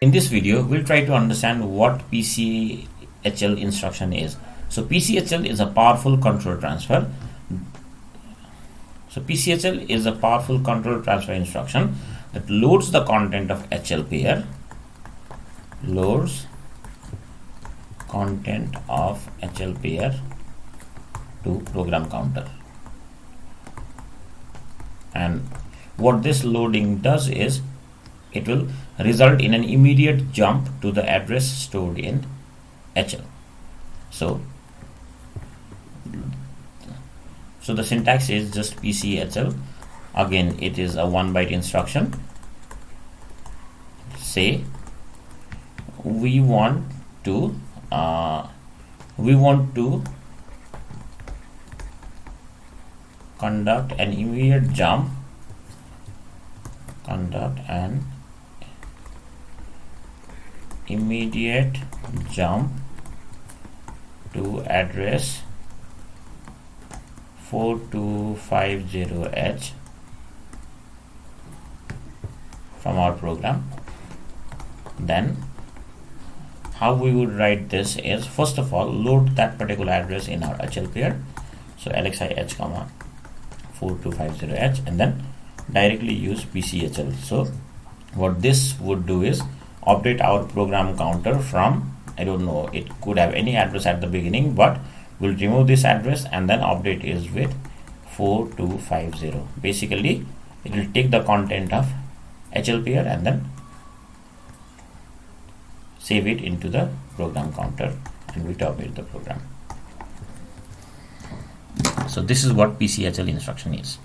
In this video, we'll try to understand what PCHL instruction is. So PCHL is a powerful control transfer. So PCHL is a powerful control transfer instruction that loads the content of HL pair, to program counter. And what this loading does is it will result in an immediate jump to the address stored in HL. So the syntax is just PCHL. Again, it is a 1 byte instruction. Say we want to conduct an immediate jump to address 4250H from our program. Then how we would write this is, first of all, load that particular address in our HL pair. So LXIH comma 4250H, and then directly use PCHL. So what this would do is update our program counter from, I don't know, it could have any address at the beginning, but we'll remove this address and then update is with 4250. Basically, it will take the content of HL pair and then save it into the program counter, and we terminate the program. So this is what PCHL instruction is.